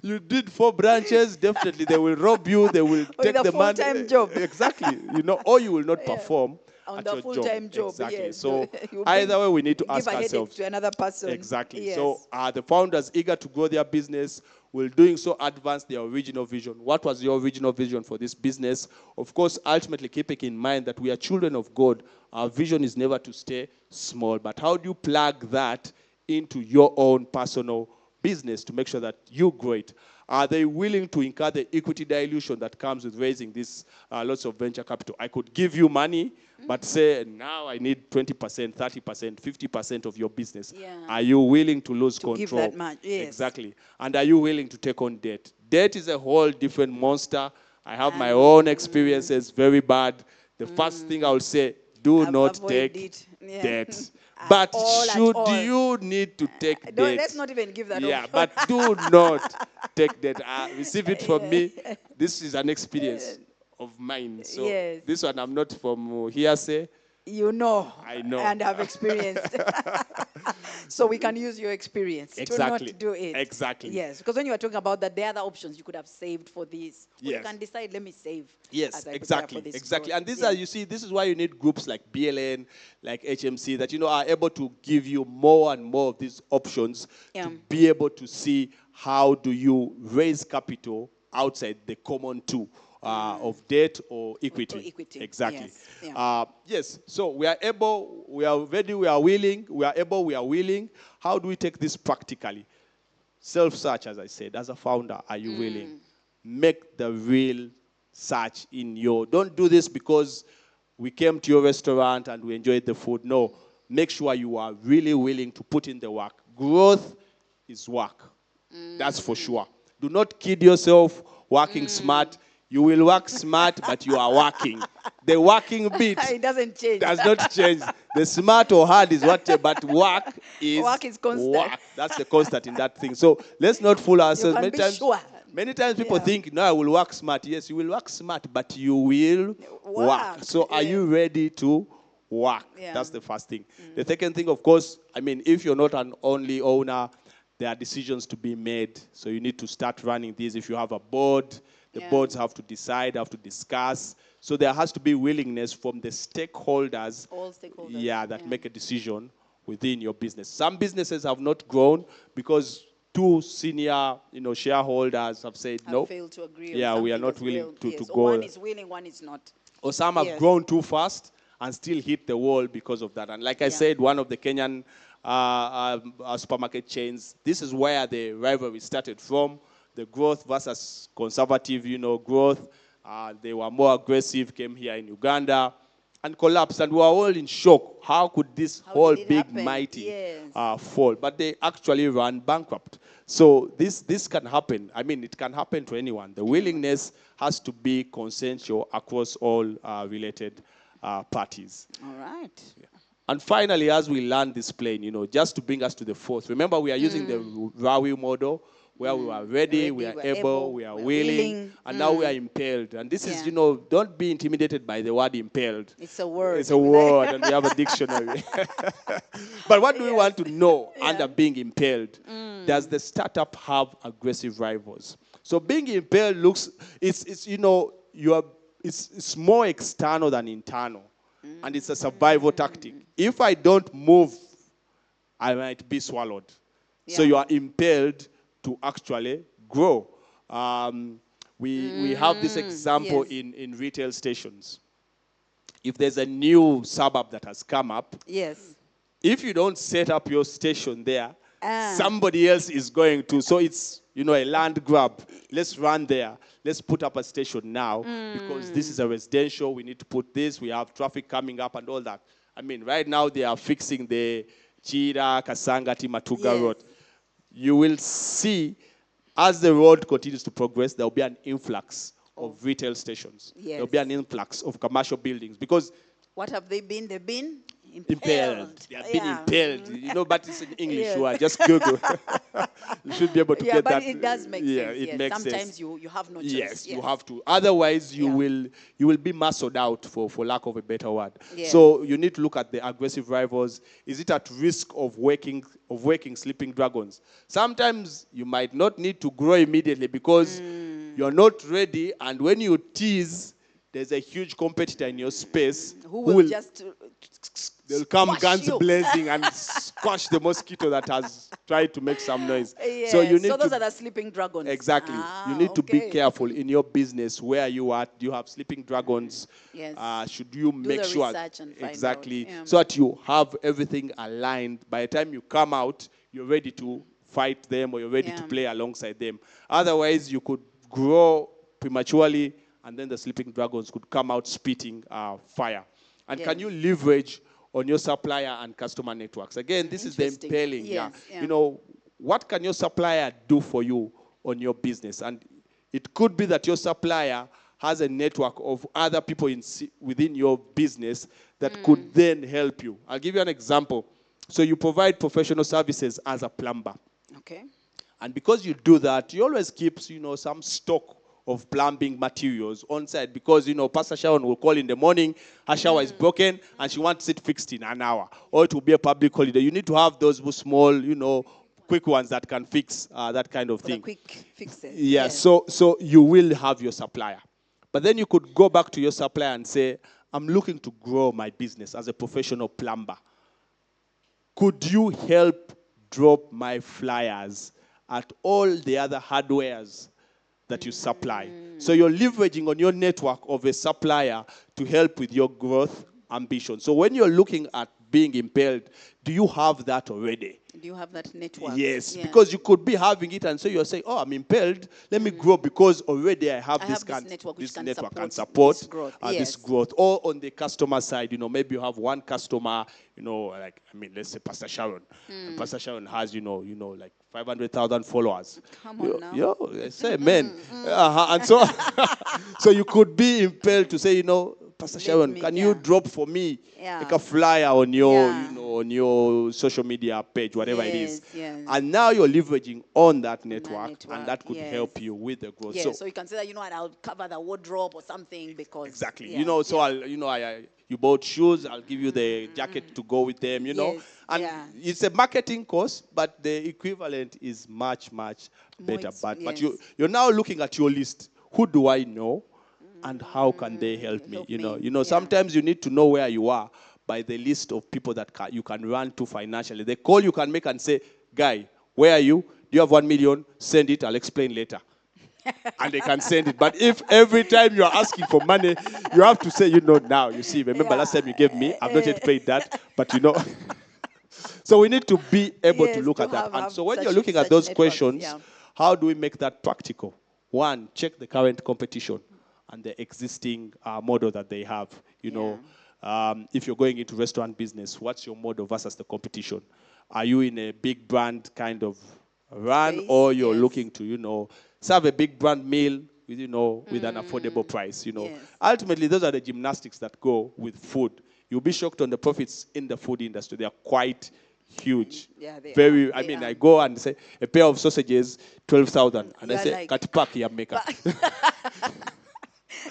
You did 4 branches. Definitely, they will rob you. They will take With a the money. full-time job. Exactly. Or you will not perform On at the your full-time job, Exactly. yes. So You either way, we need to give ask a headache ourselves. to another person. Exactly. Yes. So are the founders eager to grow their business? Will doing so advance their original vision? What was your original vision for this business? Of course, ultimately keeping in mind that we are children of God. Our vision is never to stay small. But how do you plug that into your own personal business to make sure that you grow it? Are they willing to incur the equity dilution that comes with raising this lots of venture capital? I could give you money, but say now I need 20%, 30%, 50% of your business. Yeah. Are you willing to lose control? give that much, yes. Exactly. And are you willing to take on debt? Debt is a whole different monster. I have my own experiences, very bad. The first thing I will say, do not Avoid take it. Yeah. debt. But all, at should all. you need to take No, debt? let's not even give that Yeah, option. but do not take that. Receive it from me. This is an experience of mine. So Yes. this one I'm not from hearsay. You know. I know. And have experienced. So we can use your experience Exactly. to not do it. Exactly. Yes, because when you were talking about the other options, you could have saved for this. Or you Yes. can decide, let me save. Yes, as I prepare exactly, for this exactly. growth. And these are, you see, this is why you need groups like BLN, like HMC, that, are able to give you more and more of these options to be able to see how do you raise capital outside the common two of debt or equity. Or equity, Exactly. yes, Yes, so we are able, we are ready, we are willing, we are able, we are willing. How do we take this practically? Self-search, as I said, as a founder, are you willing? make the real search in your. Don't do this because we came to your restaurant and we enjoyed the food. No, make sure you are really willing to put in the work. Growth is work. That's for sure. Do not kid yourself working smart. You will work smart, but you are working. The working bit It doesn't change. does not change. The smart or hard is what, but work is constant. work. That's the constant in that thing. So let's not fool ourselves. You can be sure. Many times people think, no, I will work smart. Yes, you will work smart, but you will work. So are you ready to work? Yeah. That's the first thing. The second thing, of course, I mean, if you're not an only owner, there are decisions to be made. So you need to start running these. If you have a board, the boards have to decide, have to discuss. So there has to be willingness from the stakeholders. All stakeholders. Yeah, that make a decision within your business. Some businesses have not grown because two senior, shareholders have said no. Failed to agree. Yeah, we are not willing to Or go. one is willing, one is not. Or some have grown too fast and still hit the wall because of that. And like I said, one of the Kenyan supermarket chains, this is where the rivalry started from. The growth versus conservative, growth. They were more aggressive, came here in Uganda and collapsed. And we were all in shock. How could this whole big, mighty fall? But they actually ran bankrupt. So this can happen. I mean, it can happen to anyone. The willingness has to be consensual across all related parties. All right. Yeah. And finally, as we land this plane, just to bring us to the fourth. Remember, we are using the RAR model, where we are ready, we are able, we are willing, and now we are impelled. And this is, don't be intimidated by the word impelled. It's a word. It's a word, and we have a dictionary. But what do we want to know under being impelled? Does the startup have aggressive rivals? So being impelled it's more external than internal, and it's a survival tactic. If I don't move, I might be swallowed. So you are impelled to actually grow. We have this example in retail stations. If there's a new suburb that has come up, if you don't set up your station there, somebody else is going to. So it's a land grab. Let's run there. Let's put up a station now because this is a residential. We need to put this. We have traffic coming up and all that. I mean, right now they are fixing the Chira, Kasangati, Matuga road. You will see, as the road continues to progress, there will be an influx of retail stations. There will be an influx of commercial buildings because... What have they been? They've been impelled. They have been impelled. But it's in English word. Just Google. You should be able to get that. Yeah, but it does make sense. It makes Sometimes sense. you have no choice. Yes, you have to. Otherwise, you will be muscled out, for lack of a better word. So you need to look at the aggressive rivals. Is it at risk of waking sleeping dragons? Sometimes you might not need to grow immediately because you're not ready, and when you tease, there's a huge competitor in your space who will just they'll come guns blazing and squash the mosquito that has tried to make some noise. So you need those are the sleeping dragons. Exactly. You need to be careful in your business where you are. Do you have sleeping dragons? Should you make sure exactly so that you have everything aligned? By the time you come out, you're ready to fight them or you're ready to play alongside them. Otherwise, you could grow prematurely, and then the sleeping dragons could come out spitting fire. And can you leverage on your supplier and customer networks? Again, this is the impelling. What can your supplier do for you on your business? And it could be that your supplier has a network of other people within your business that could then help you. I'll give you an example. So you provide professional services as a plumber. Okay. And because you do that, you always keep, some stock of plumbing materials on site because, Pastor Sharon will call in the morning, her shower is broken, and she wants it fixed in an hour. Or it will be a public holiday. You need to have those small, quick ones that can fix that kind of thing. The quick fixes. Yeah, so you will have your supplier. But then you could go back to your supplier and say, I'm looking to grow my business as a professional plumber. Could you help drop my flyers at all the other hardwares that you supply? So you're leveraging on your network of a supplier to help with your growth ambition. So when you're looking at being impelled, do you have that already? Do you have that network? Yes, Yeah. because you could be having it and so you're saying, oh, I'm impelled, let me grow because already I have this network which can can support support this growth. this growth. Or on the customer side, maybe you have one customer, let's say Pastor Sharon. And Pastor Sharon has, like 500,000 followers. Come on now. I say amen. And so, so you could be impelled to say, Pastor Sharon, can you drop for me like a flyer on your, on your social media page, whatever it is. Yes. And now you're leveraging on that network, and that could help you with the growth. Yeah, so you can say that, I'll cover the wardrobe or something because exactly. You bought shoes, I'll give you the jacket to go with them, Yes, and it's a marketing cost, but the equivalent is much, much better. But you're now looking at your list. Who do I know? And how can they help me? Sometimes you need to know where you are by the list of people that you can run to financially. The call you can make and say, guy, where are you? Do you have 1 million? Send it, I'll explain later. And they can send it. But if every time you're asking for money, you have to say, now, you see, remember last time you gave me, I've not yet paid that, but So we need to be able to look at that. And so when you're looking at those questions, how do we make that practical? One, check the current competition and the existing model that they have. If you're going into restaurant business, what's your model versus the competition? Are you in a big brand kind of run, or you're looking to, serve a big brand meal with, with an affordable price? Ultimately, those are the gymnastics that go with food. You'll be shocked on the profits in the food industry. They are quite huge. Yeah, they Very. are. I go and say a pair of sausages, 12,000, and I say, "Cut pack here, maker."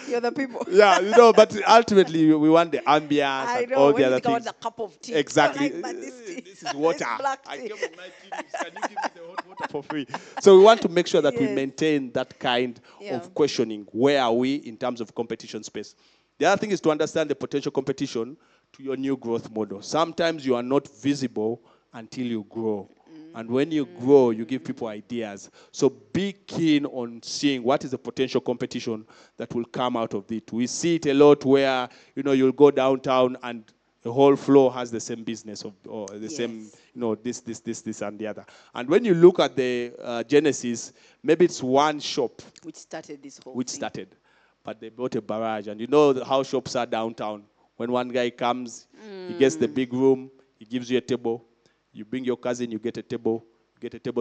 You're the people. Yeah, but ultimately we want the ambience and all the other things. A cup of tea. Exactly. This is water. Black I tea. came with my tea. Can you give me the hot water for free? So we want to make sure that we maintain that kind of questioning. Where are we in terms of competition space? The other thing is to understand the potential competition to your new growth model. Sometimes you are not visible until you grow. And when you grow, you give people ideas. So be keen on seeing what is the potential competition that will come out of it. We see it a lot where, you'll go downtown and the whole floor has the same business or the same, this, and the other. And when you look at the genesis, maybe it's one shop. Which started this whole thing. But they built a barrage. And how shops are downtown. When one guy comes, he gets the big room, he gives you a table. You bring your cousin, you get a table.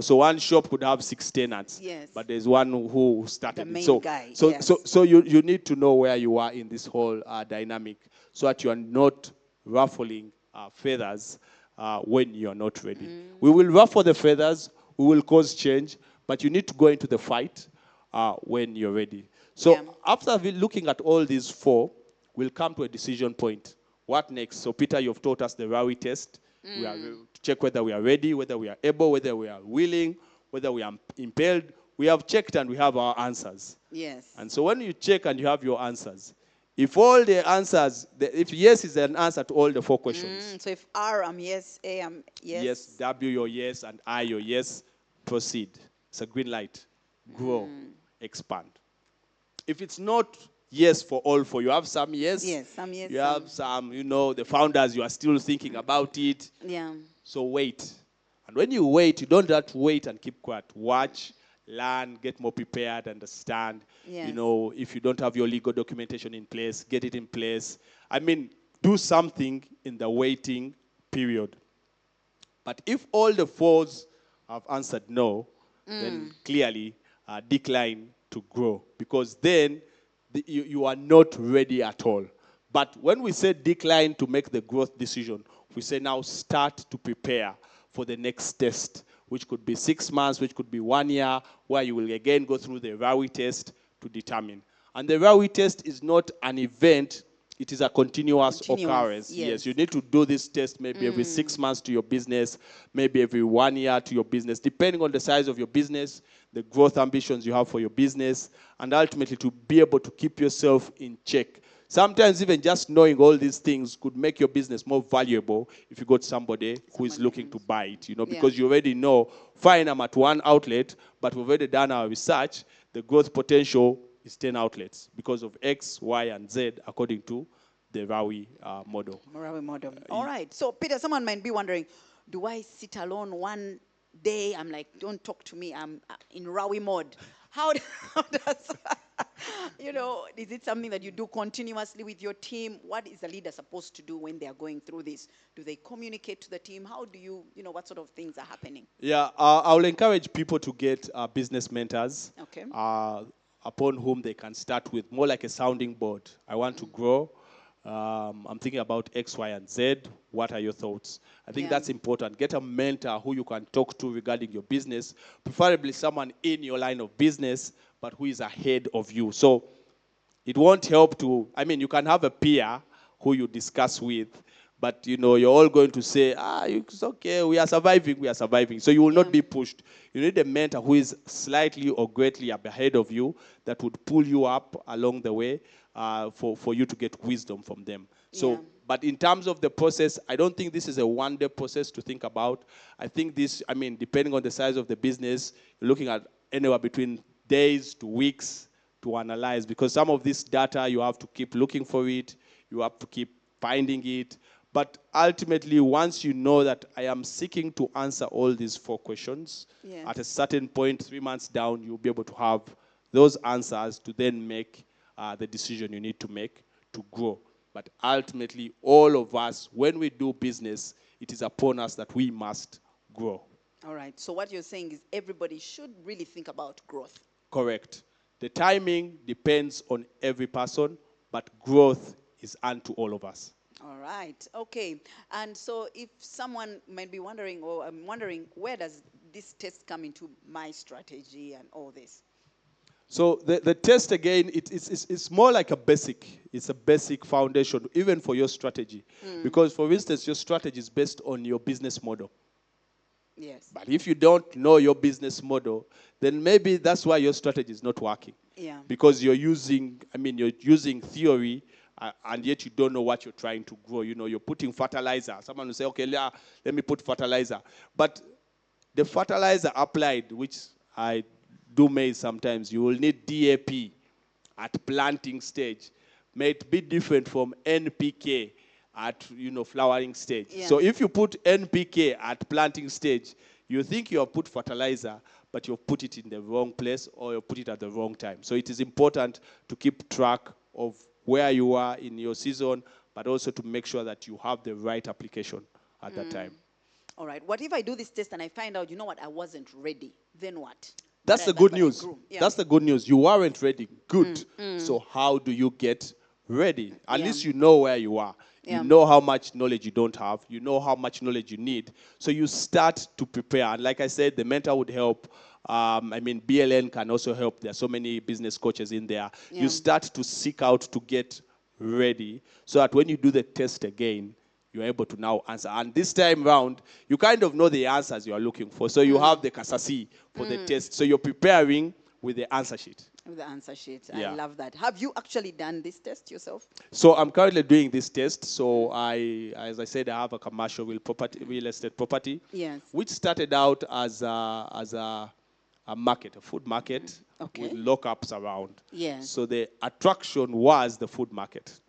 So one shop could have 6 tenants. Yes. But there's one who started the main it. Guy. So you need to know where you are in this whole dynamic so that you are not ruffling feathers when you are not ready. We will ruffle the feathers. We will cause change. But you need to go into the fight when you're ready. So after looking at all these 4, we'll come to a decision point. What next? So Peter, you've taught us the RAR test. We are to check whether we are ready, whether we are able, whether we are willing, whether we are impelled. We have checked and we have our answers. Yes. And so when you check and you have your answers, if all the answers, if yes is an answer to all the 4 questions. So if R, I'm yes, A, I'm yes. Yes, W, your yes, and I, your yes, proceed. It's a green light. Grow, expand. If it's not yes for all 4, you have some yes. Yes, some yes. You have some, the founders, you are still thinking about it. Yeah. So wait. And when you wait, you don't have to wait and keep quiet. Watch, learn, get more prepared, understand. Yes. If you don't have your legal documentation in place, get it in place. Do something in the waiting period. But if all the 4s have answered no, then clearly decline to grow. Because then you are not ready at all. But when we say decline to make the growth decision, we say now start to prepare for the next test, which could be 6 months, which could be 1 year, where you will again go through the RAR test to determine. And the RAR test is not an event, it is a continuous occurrence. Yes, you need to do this test maybe every 6 months to your business, maybe every 1 year to your business, depending on the size of your business, the growth ambitions you have for your business, and ultimately to be able to keep yourself in check. Sometimes even just knowing all these things could make your business more valuable if you got somebody who is looking to buy it, because you already know, fine, I'm at 1 outlet, but we've already done our research, the growth potential is 10 outlets because of X, Y, and Z according to the RAWI model. Marawi model. All right. So, Peter, someone might be wondering, do I sit alone one day? I'm like, don't talk to me. I'm in RAWI mode. How does, is it something that you do continuously with your team? What is the leader supposed to do when they are going through this? Do they communicate to the team? How do you, what sort of things are happening? Yeah, I'll encourage people to get business mentors. Okay. Upon whom they can start with, more like a sounding board. I want to grow. I'm thinking about X, Y, and Z. What are your thoughts? I think that's important. Get a mentor who you can talk to regarding your business, preferably someone in your line of business, but who is ahead of you. So it won't help to, you can have a peer who you discuss with, but you're all going to say, it's okay, we are surviving. So you will not be pushed. You need a mentor who is slightly or greatly ahead of you that would pull you up along the way for you to get wisdom from them. So, but in terms of the process, I don't think this is a one-day process to think about. I think this, depending on the size of the business, you're looking at anywhere between days to weeks to analyze, because some of this data, you have to keep looking for it, you have to keep finding it. But ultimately, once you know that I am seeking to answer all these 4 questions, at a certain point, 3 months down, you'll be able to have those answers to then make the decision you need to make to grow. But ultimately, all of us, when we do business, it is upon us that we must grow. All right. So what you're saying is everybody should really think about growth. Correct. The timing depends on every person, but growth is unto all of us. All right. Okay. And so if someone might be wondering, or I'm wondering, where does this test come into my strategy and all this? So the test, again, it's more like a basic. It's a basic foundation, even for your strategy. Because, for instance, your strategy is based on your business model. Yes. But if you don't know your business model, then maybe that's why your strategy is not working. Yeah. Because you're using theory, and yet you don't know what you're trying to grow. You're putting fertilizer. Someone will say, okay, let me put fertilizer. But the fertilizer applied, which I do maize sometimes, you will need DAP at planting stage. May it be different from NPK at flowering stage. Yeah. So if you put NPK at planting stage, you think you have put fertilizer, but you've put it in the wrong place or you put it at the wrong time. So it is important to keep track of where you are in your season, but also to make sure that you have the right application at that time. All right. What if I do this test and I find out, I wasn't ready? Then what? That's the good news. That's the good news. You weren't ready. Good. So how do you get ready? At least you know where you are. You know how much knowledge you don't have. You know how much knowledge you need. So you start to prepare. And like I said, the mentor would help. BLN can also help. There are so many business coaches in there. Yeah. You start to seek out to get ready so that when you do the test again, you're able to now answer. And this time round, you kind of know the answers you are looking for. So you have the kasasi for the test. So you're preparing with the answer sheet. With the answer sheet. Yeah. I love that. Have you actually done this test yourself? So I'm currently doing this test. So as I said, I have a commercial real estate property, Yes. which started out as a market, a food market with lockups around. Yes. So the attraction was the food market.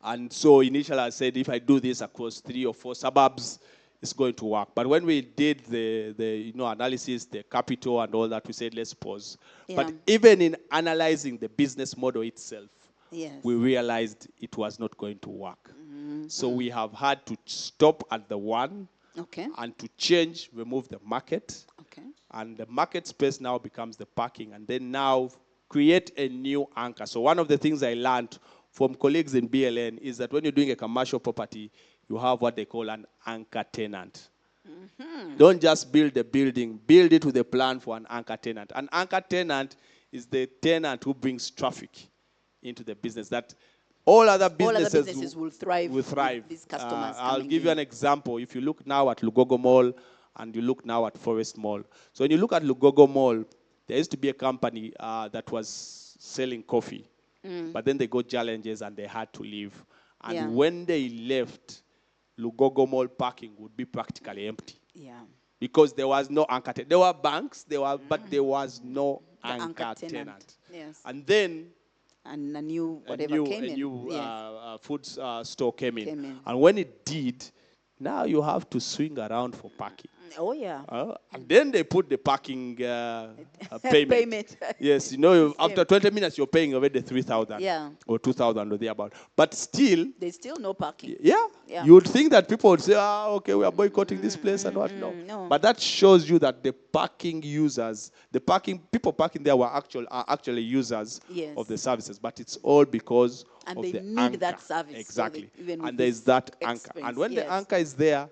And so initially I said, if I do this across 3 or 4 suburbs, it's going to work. But when we did the analysis, the capital and all that, we said, let's pause. Yeah. But even in analyzing the business model itself, Yes. we realized it was not going to work. So we have had to stop at the 1 and to change, remove the market. Okay. And the market space now becomes the parking, and then now create a new anchor. So one of the things I learned from colleagues in BLN is that when you're doing a commercial property, you have what they call an anchor tenant. Don't just build a building, build it with a plan for an anchor tenant. An anchor tenant is the tenant who brings traffic into the business. That all other businesses will thrive. With these customers. I'll give you an example. If you look now at Lugogo Mall and you look now at Forest Mall. So when you look at Lugogo Mall, there used to be a company that was selling coffee. But then they got challenges and they had to leave. And when they left, Lugogo Mall parking would be practically empty. Yeah. Because there was no anchor tenant. There were banks, but there was no anchor tenant. Yes. And then And a new whatever a came new in. Yes. food store came in. Came in. And when it did, now you have to swing around for parking. Oh, yeah. And then they put the parking payment. Payment. Yes, you know, after 20 minutes, you're paying already 3,000 Yeah. or 2,000 or thereabout. But still, There's still no parking. yeah, Yeah. you would think that people would say, okay, we are boycotting this place and what. No. But that shows you that the parking users, people parking there are actually users Yes. of the services. But it's all because And of they the need anchor. that service, so Exactly. that even with And there's this that anchor. expense, And when the yes. anchor is there,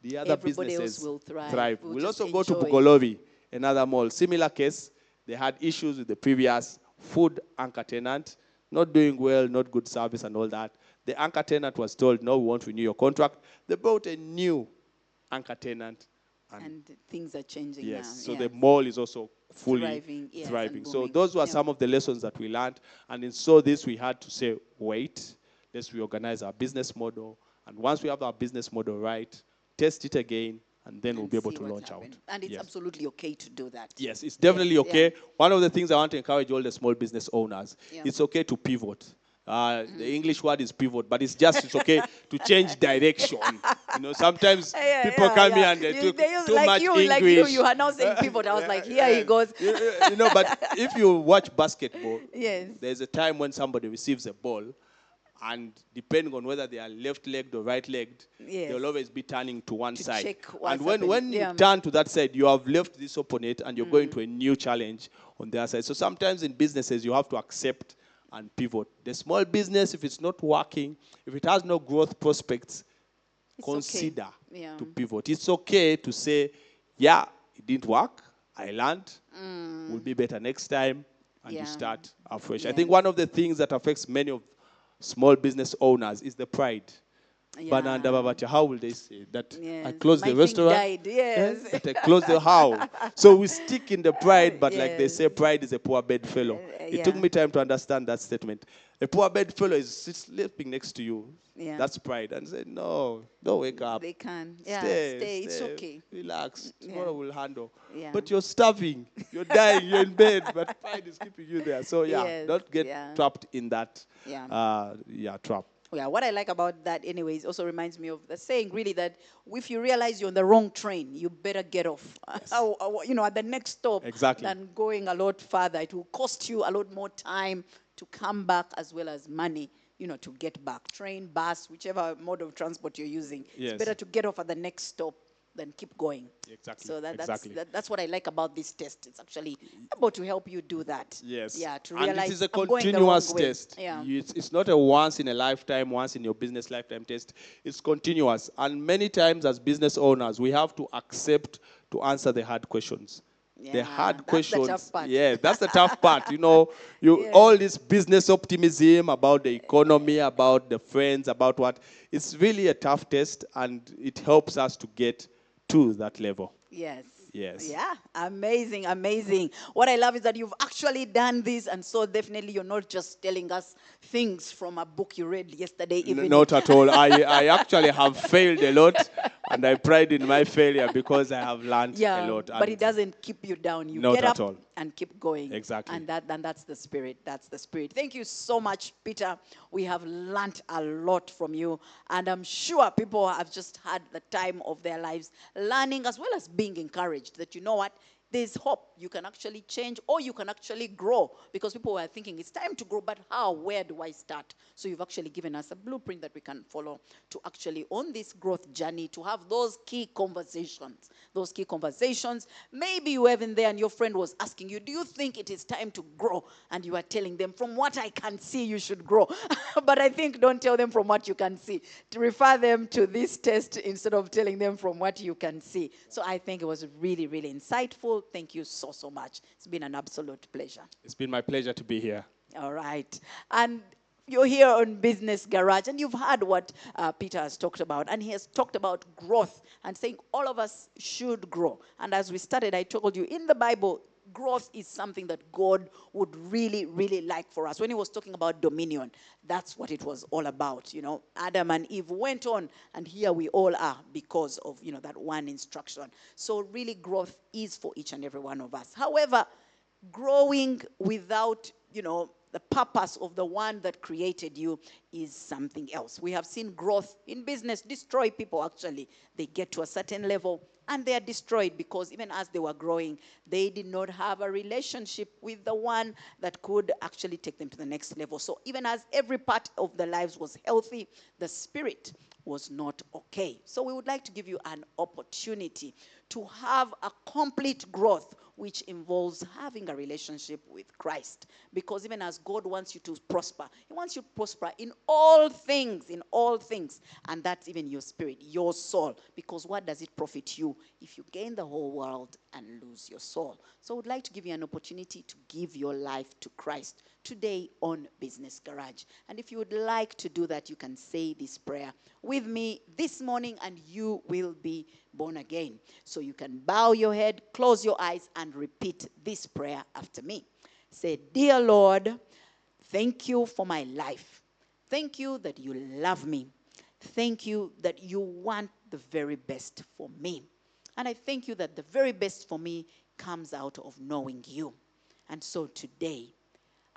the other Everybody else businesses will thrive. We'll We'll just also go to enjoy. Bugolovi, another mall. Similar case, they had issues with the previous food anchor tenant, not doing well, not good service and all that. The anchor tenant was told, no, we won't renew your contract. They brought a new anchor tenant. And things are changing Yes, now. so yeah. the mall is also fully Thriving, yes, thriving. and So booming. those were Yeah. some of the lessons that we learned. And in so this, we had to say, wait, let's reorganize our business model. And once we have our business model right, test it again, and then we'll be able see to what's launch happened. out. And it's Yes. absolutely okay to do that. Yes, it's definitely Yes, okay. yeah. One of the things I want to encourage all the small business owners, Yeah. it's okay to pivot. The English word is pivot, but it's okay to change direction. You know, sometimes people come here and they took They use too like much you, English. like you are now saying pivot. I was like, here he goes. You know, but if you watch basketball, Yes. there's a time when somebody receives a ball, and depending on whether they are left-legged or right-legged, Yes. they'll always be turning to one side. check what's And when happening. you Yeah. turn to that side, you have left this opponent and you're going to a new challenge on the other side. So sometimes in businesses, you have to accept and pivot. The small business, if it's not working, if it has no growth prospects, It's consider okay. Yeah. to pivot. It's okay to say, yeah, it didn't work. I learned. We'll be better next time. And Yeah. you start afresh. I Yes. think one of the things that affects many of small business owners is the pride. Yeah. Bananda Babacha, how will they say that I Yes. closed My the thing restaurant? died, yes. That I closed the how. So we stick in the pride, but like they Yes. say, pride is a poor bedfellow. It took yeah. me time to understand that statement. A poor bedfellow is sleeping next to you. Yeah. That's pride. And say, no, don't wake up. They can. Yeah, Stay. It's okay. Relax. Tomorrow we'll handle. Yeah. But you're starving. You're dying. You're in bed. But pride is keeping you there. So yeah, Yes, don't get yeah. trapped in that Yeah. trap. Yeah, what I like about that, anyways, also reminds me of the saying, really, that if you realize you're on the wrong train, you better get off. At the next stop, Exactly. than going a lot further. It will cost you a lot more time to come back as well as money, to get back. Train, bus, whichever mode of transport you're using. Yes. It's better to get off at the next stop than keep going. Exactly. So Exactly. that's what I like about this test. It's actually able to help you do that. Yes. Yeah, to And realize it is a I'm going the continuous wrong way. test. Yeah. It's not a once in a lifetime, once in your business lifetime test. It's continuous. And many times as business owners, we have to accept to answer the hard questions. The Yeah, hard that's questions. the tough part. Yeah, that's the tough part. All this business optimism about the economy, about the friends, about what. It's really a tough test, and it helps us to get to that level. Yes. Yes. Yeah, amazing, amazing. What I love is that you've actually done this, and so definitely you're not just telling us things from a book you read yesterday evening. Not at all. I actually have failed a lot, and I pride in my failure because I have learned a lot. But it doesn't keep you down. You Not get at up all. and keep going. Exactly. And that's the spirit. That's the spirit. Thank you so much, Peter. We have learned a lot from you, and I'm sure people have just had the time of their lives learning as well as being encouraged that, you know what, there's hope. You can actually change, or you can actually grow, because people were thinking it's time to grow, but how? Where do I start? So you've actually given us a blueprint that we can follow to actually on this growth journey, to have those key conversations. Those key conversations. Maybe you were in there and your friend was asking you, do you think it is time to grow? And you are telling them, from what I can see, you should grow. But I think don't tell them from what you can see. To refer them to this test instead of telling them from what you can see. So I think it was really, really insightful. Thank you so much. It's been an absolute pleasure. It's been my pleasure to be here. All right. And you're here on Business Garage, and you've heard what Peter has talked about. And he has talked about growth and saying all of us should grow. And as we started, I told you, in the Bible, growth is something that God would really, really like for us. When he was talking about dominion, that's what it was all about. Adam and Eve went on, and here we all are because of, that one instruction. So really, growth is for each and every one of us. However, growing without, the purpose of the one that created you is something else. We have seen growth in business destroy people actually. They get to a certain level and they are destroyed because even as they were growing, they did not have a relationship with the one that could actually take them to the next level. So even as every part of their lives was healthy, the spirit was not okay. So we would like to give you an opportunity to have a complete growth, which involves having a relationship with Christ. Because even as God wants you to prosper, he wants you to prosper in all things, and that's even your spirit, your soul. Because what does it profit you if you gain the whole world and lose your soul? So I would like to give you an opportunity to give your life to Christ today on Business Garage. And if you would like to do that, you can say this prayer with me this morning and you will be born again. So you can bow your head, close your eyes, and repeat this prayer after me. Say, dear Lord, thank you for my life. Thank you that you love me. Thank you that you want the very best for me. And I thank you that the very best for me comes out of knowing you. And so today,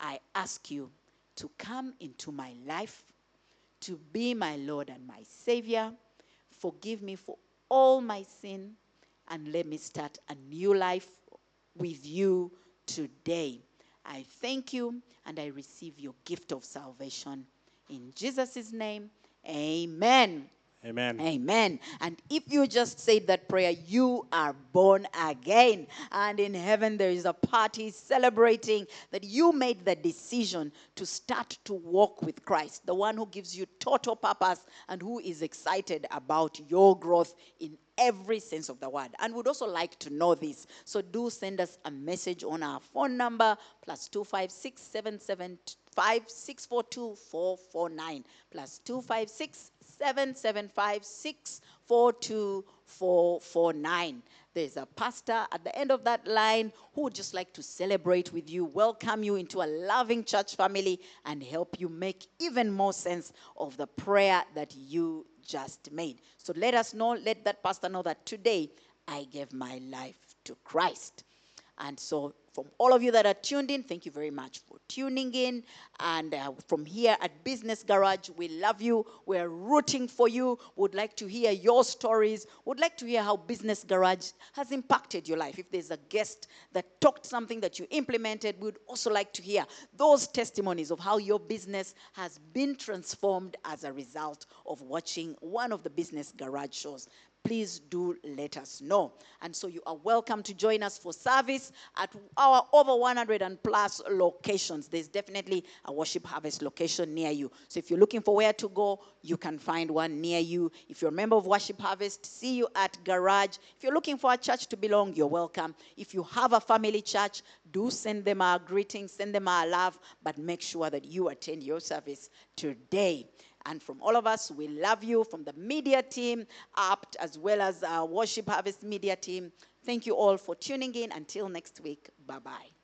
I ask you to come into my life, to be my Lord and my Savior. Forgive me for all my sin, and let me start a new life with you today. I thank you, and I receive your gift of salvation. In Jesus' name, amen. Amen. Amen. And if you just said that prayer, you are born again. And in heaven, there is a party celebrating that you made the decision to start to walk with Christ, the one who gives you total purpose and who is excited about your growth in every sense of the word. And would also like to know this. So do send us a message on our phone number, +256 775 642 449, +256 775 642 449. There's a pastor at the end of that line who would just like to celebrate with you, welcome you into a loving church family, and help you make even more sense of the prayer that you just made. So let us know, let that pastor know that today I gave my life to Christ. And so from all of you that are tuned in, thank you very much for tuning in. And from here at Business Garage, we love you. We're rooting for you. Would like to hear your stories. Would like to hear how Business Garage has impacted your life. If there's a guest that talked something that you implemented, we'd also like to hear those testimonies of how your business has been transformed as a result of watching one of the Business Garage shows. Please do let us know. And so you are welcome to join us for service at our over 100 and plus locations. There's definitely a Worship Harvest location near you. So if you're looking for where to go, you can find one near you. If you're a member of Worship Harvest, see you at Garage. If you're looking for a church to belong, you're welcome. If you have a family church, do send them our greetings, send them our love, but make sure that you attend your service today. And from all of us, we love you, from the media team, APT, as well as our Worship Harvest media team. Thank you all for tuning in. Until next week, bye-bye.